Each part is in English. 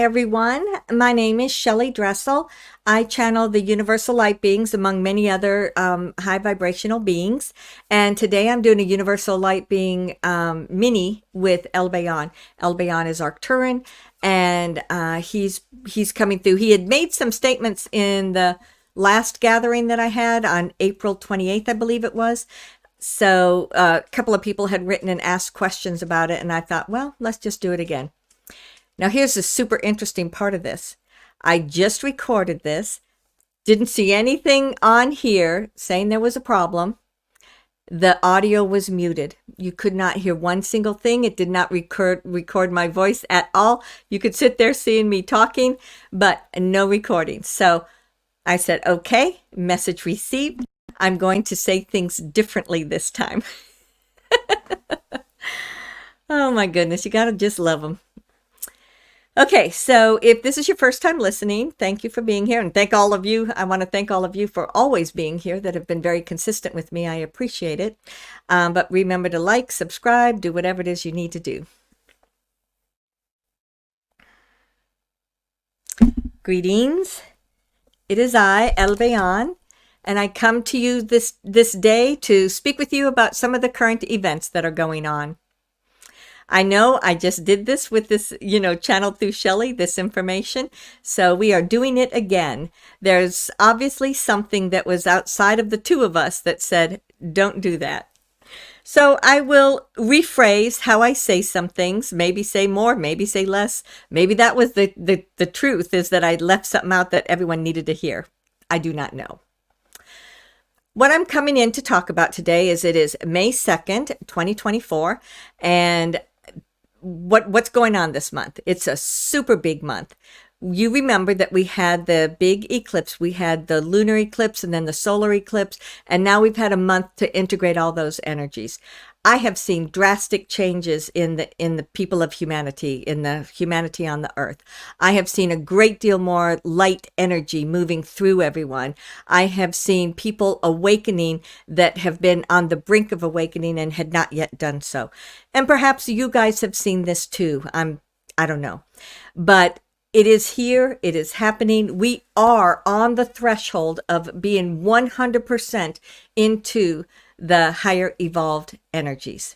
everyone. My name is Shelly Dressel. I channel the universal light beings among many other high vibrational beings. And today I'm doing a universal light being mini with El Bayon. El Bayon is Arcturan, and he's coming through. He had made some statements in the last gathering that I had on April 28th, I believe it was. So a couple of people had written and asked questions about it, and I thought, well, let's just do it again. Now, here's the super interesting part of this. I just recorded this, didn't see anything on here saying there was a problem. The audio was muted. You could not hear one single thing. It did not record my voice at all. You could sit there seeing me talking, but no recording. So I said, okay, message received. I'm going to say things differently this time. Oh my goodness, you gotta just love them. Okay, so if this is your first time listening, thank you for being here, and thank all of you. I want to thank all of you for always being here that have been very consistent with me. I appreciate it. But remember to like, subscribe, do whatever it is you need to do. Greetings. It is I, El Bayon, and I come to you this day to speak with you about some of the current events that are going on. I know I just did this with this, channeled through Shelly, this information. So we are doing it again. There's obviously something that was outside of the two of us that said, don't do that. So I will rephrase how I say some things, maybe say more, maybe say less. Maybe that was the truth, is that I left something out that everyone needed to hear. I do not know. What I'm coming in to talk about today is it is May 2nd, 2024, and what's going on this month. It's a super big month. You remember that we had the big eclipse, we had the lunar eclipse and then the solar eclipse, and now we've had a month to integrate all those energies. I have seen drastic changes in the people of humanity, in the humanity on the earth. I have seen a great deal more light energy moving through everyone. I have seen people awakening that have been on the brink of awakening and had not yet done so. And perhaps you guys have seen this too. I don't know. But it is here. It is happening. We are on the threshold of being 100% into the higher evolved energies.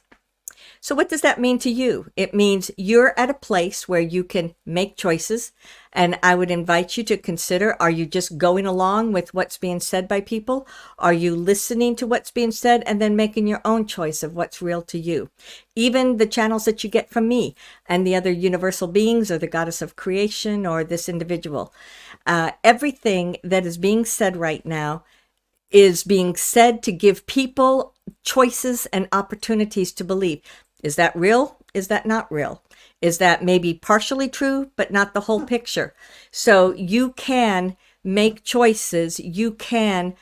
So what does that mean to you? It means you're at a place where you can make choices. And I would invite you to consider, are you just going along with what's being said by people? Are you listening to what's being said and then making your own choice of what's real to you? Even the channels that you get from me and the other universal beings, or the goddess of creation, or this individual. Everything that is being said right now is being said to give people choices and opportunities to believe. Is that real? Is that not real? Is that maybe partially true, but not the whole picture? So you can make choices. You can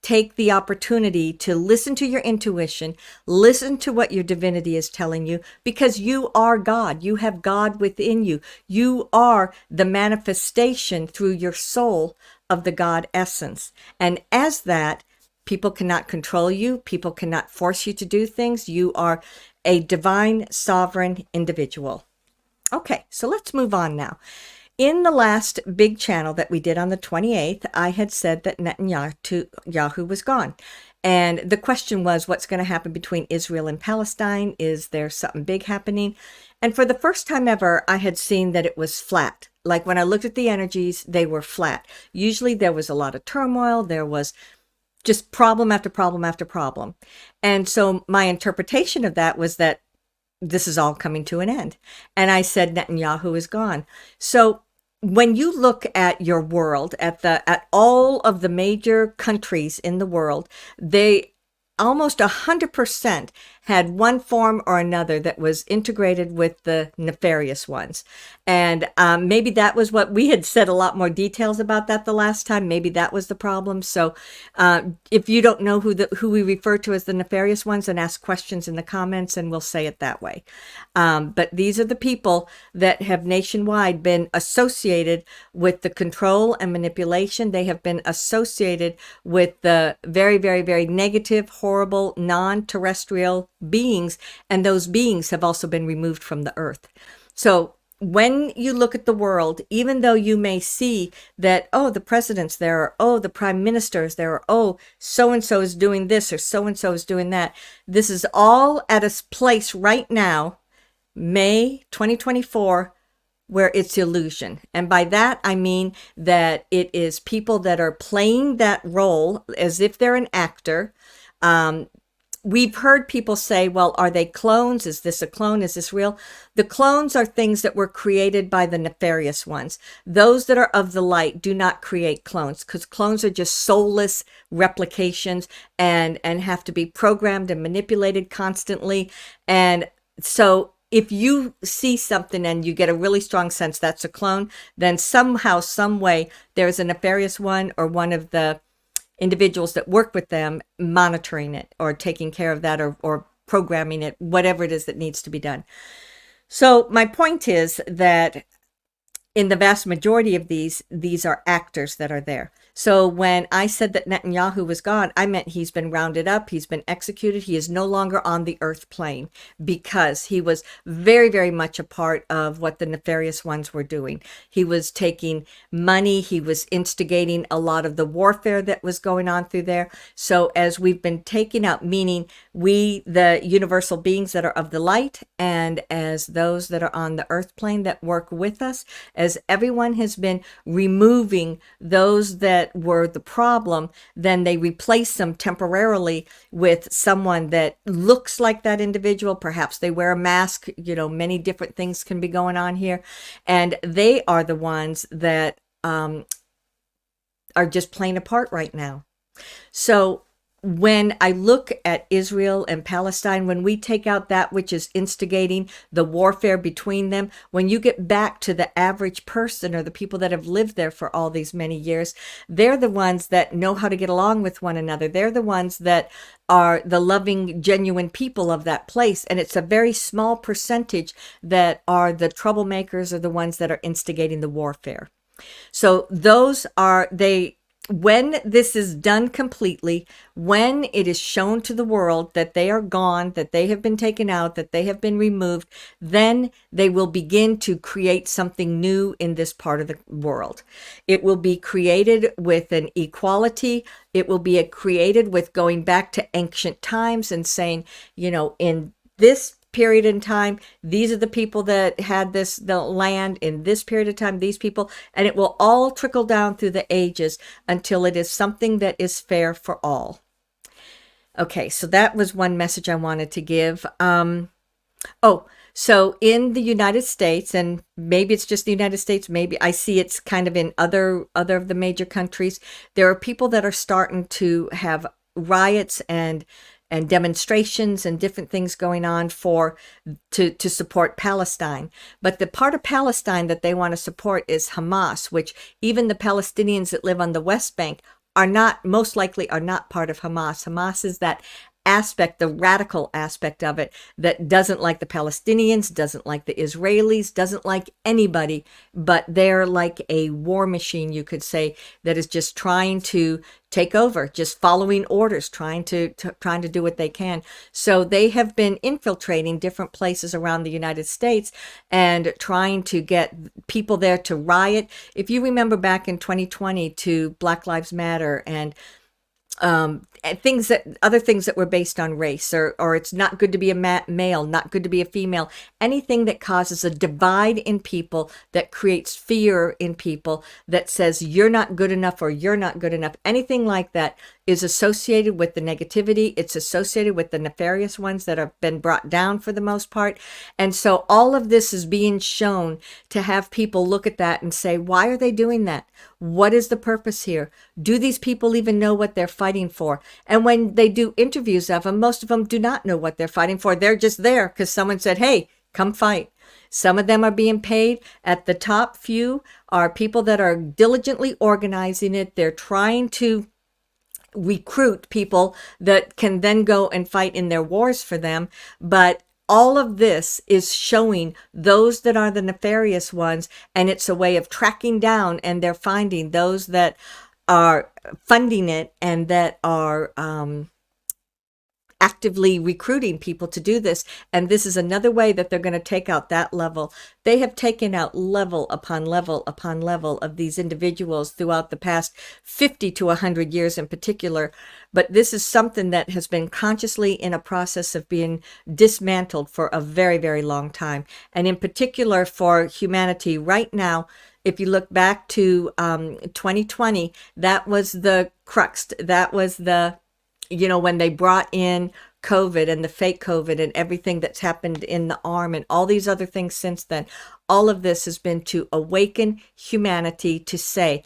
take the opportunity to listen to your intuition, listen to what your divinity is telling you, because you are God. You have God within you. You are the manifestation through your soul of the God essence. And as that, people cannot control you. People cannot force you to do things. You are a divine, sovereign individual. Okay, so let's move on now. In the last big channel that we did on the 28th, I had said that Netanyahu was gone. And the question was, what's going to happen between Israel and Palestine? Is there something big happening? And for the first time ever, I had seen that it was flat. Like when I looked at the energies, they were flat. Usually there was a lot of turmoil. There was just problem after problem after problem. And so my interpretation of that was that this is all coming to an end. And I said Netanyahu is gone. So when you look at your world, at all of the major countries in the world, they almost 100% had one form or another that was integrated with the nefarious ones. And maybe that was what we had said, a lot more details about that the last time. Maybe that was the problem. So if you don't know who we refer to as the nefarious ones, then ask questions in the comments and we'll say it that way. But these are the people that have nationwide been associated with the control and manipulation. They have been associated with the very, very, very negative, horrible, non-terrestrial beings, and those beings have also been removed from the earth. So when you look at the world, even though you may see that, oh, the president's there, or oh, the prime minister is there, or oh, so-and-so is doing this, or so-and-so is doing that, this is all at a place right now, May 2024, where it's illusion. And by that, I mean that it is people that are playing that role as if they're an actor. We've heard people say, well, are they clones? Is this a clone? Is this real? The clones are things that were created by the nefarious ones. Those that are of the light do not create clones, because clones are just soulless replications and have to be programmed and manipulated constantly. And so if you see something and you get a really strong sense that's a clone, then somehow, some way, there's a nefarious one or one of the individuals that work with them monitoring it or taking care of that or programming it, whatever it is that needs to be done. So my point is that in the vast majority of these are actors that are there. So when I said that Netanyahu was gone, I meant he's been rounded up, he's been executed, he is no longer on the earth plane, because he was very, very much a part of what the nefarious ones were doing. He was taking money, he was instigating a lot of the warfare that was going on through there. So as we've been taken out, meaning we, the universal beings that are of the light, and as those that are on the earth plane that work with us, as everyone has been removing those that were the problem, then they replace them temporarily with someone that looks like that individual. Perhaps they wear a mask, many different things can be going on here. And they are the ones that are just playing a part right now. So when I look at Israel and Palestine, when we take out that which is instigating the warfare between them, when you get back to the average person or the people that have lived there for all these many years, they're the ones that know how to get along with one another. They're the ones that are the loving, genuine people of that place. And it's a very small percentage that are the troublemakers or the ones that are instigating the warfare. So those are, when this is done completely, when it is shown to the world that they are gone, that they have been taken out, that they have been removed, then they will begin to create something new in this part of the world. It will be created with an equality. It will be created with going back to ancient times and saying, in this period in time, these are the people that had the land in this period of time, these people, and it will all trickle down through the ages until it is something that is fair for all. Okay, so that was one message I wanted to give. So in the United States, and maybe it's just the United States, maybe I see it's kind of in other of the major countries, there are people that are starting to have riots and demonstrations and different things going on to support Palestine. But the part of Palestine that they want to support is Hamas, which even the Palestinians that live on the West Bank most likely are not part of Hamas. Hamas is that aspect, the radical aspect of it, that doesn't like the Palestinians, doesn't like the Israelis, doesn't like anybody, but they're like a war machine, you could say, that is just trying to take over, just following orders, trying to do what they can. So they have been infiltrating different places around the United States and trying to get people there to riot. If you remember back in 2020 to Black Lives Matter and other things that were based on race, or it's not good to be a male, not good to be a female, anything that causes a divide in people, that creates fear in people, that says you're not good enough or you're not good enough, anything like that is associated with the negativity. It's associated with the nefarious ones that have been brought down for the most part. And so all of this is being shown to have people look at that and say, why are they doing that? What is the purpose here? Do these people even know what they're fighting for? And when they do interviews of them, most of them do not know what they're fighting for. They're just there because someone said, hey, come fight. Some of them are being paid. At the top few are people that are diligently organizing it. They're trying to recruit people that can then go and fight in their wars for them. But all of this is showing those that are the nefarious ones, and it's a way of tracking down, and they're finding those that are funding it and that are actively recruiting people to do this. And this is another way that they're going to take out that level. They have taken out level upon level upon level of these individuals throughout the past 50 to 100 years in particular. But this is something that has been consciously in a process of being dismantled for a very, very long time. And in particular for humanity right now, if you look back to 2020, that was the crux. That was the, when they brought in COVID and the fake COVID and everything that's happened in the arm and all these other things since then. All of this has been to awaken humanity to say,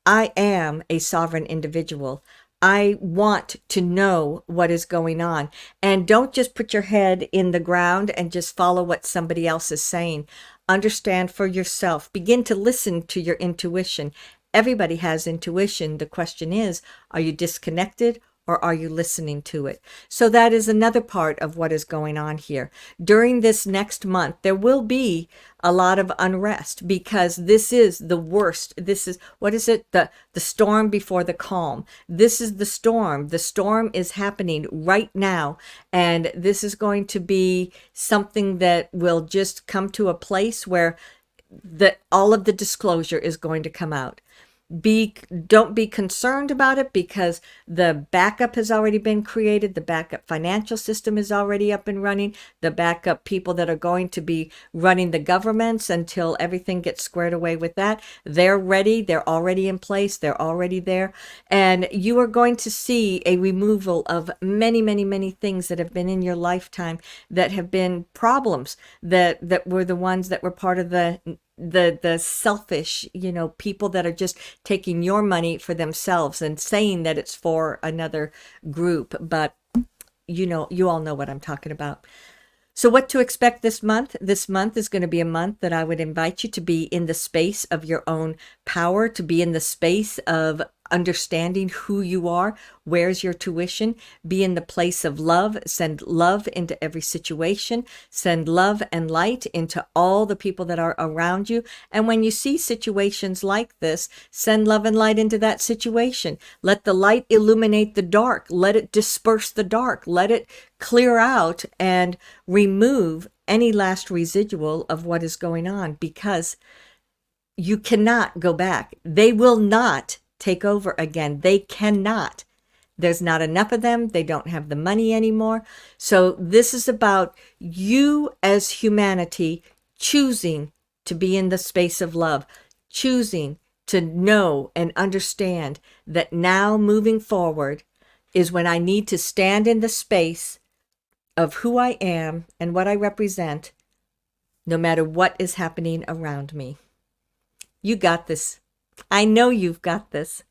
I am a sovereign individual. I want to know what is going on. And don't just put your head in the ground and just follow what somebody else is saying. Understand for yourself. Begin to listen to your intuition. Everybody has intuition. The question is, are you disconnected or are you listening to it? So that is another part of what is going on here. During this next month, there will be a lot of unrest because this is the worst. This is, what is it? The storm before the calm. This is the storm. The storm is happening right now. And this is going to be something that will just come to a place where all of the disclosure is going to come out. Don't be concerned about it because the backup has already been created. The backup financial system is already up and running. The backup people that are going to be running the governments until everything gets squared away with that, they're ready. They're already in place. They're already there. And you are going to see a removal of many, many, many things that have been in your lifetime that have been problems that were the ones that were part of the selfish, people that are just taking your money for themselves and saying that it's for another group. But, you all know what I'm talking about. So what to expect this month? This month is going to be a month that I would invite you to be in the space of your own power, to be in the space of understanding who you are. Where's your tuition? Be in the place of love. Send love into every situation. Send love and light into all the people that are around you. And when you see situations like this, send love and light into that situation. Let the light illuminate the dark. Let it disperse the dark. Let it clear out and remove any last residual of what is going on, because you cannot go back. They will not take over again. They cannot. There's not enough of them. They don't have the money anymore. So this is about you as humanity choosing to be in the space of love, choosing to know and understand that now moving forward is when I need to stand in the space of who I am and what I represent, no matter what is happening around me. You got this. I know you've got this.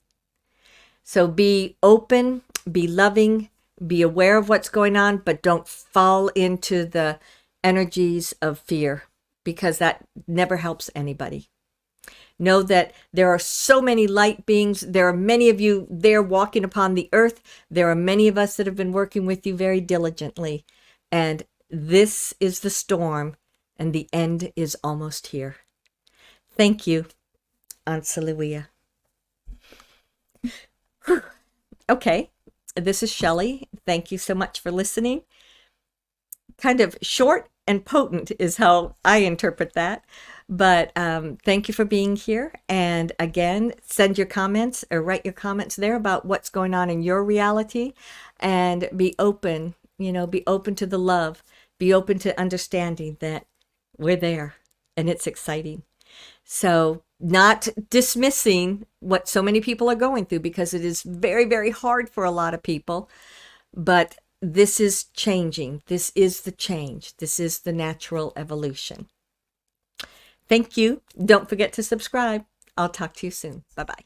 So be open, be loving, be aware of what's going on, but don't fall into the energies of fear, because that never helps anybody. Know that there are so many light beings. There are many of you there walking upon the earth. There are many of us that have been working with you very diligently. And this is the storm, and the end is almost here. Thank you. Ansaluia. Okay, this is Shelly. Thank you so much for listening. Kind of short and potent is how I interpret that. But thank you for being here. And again, send your comments or write your comments there about what's going on in your reality, and be open, be open to the love, be open to understanding that we're there and it's exciting. So not dismissing what so many people are going through, because it is very, very hard for a lot of people. But this is changing. This is the change. This is the natural evolution. Thank you. Don't forget to subscribe. I'll talk to you soon. Bye-bye.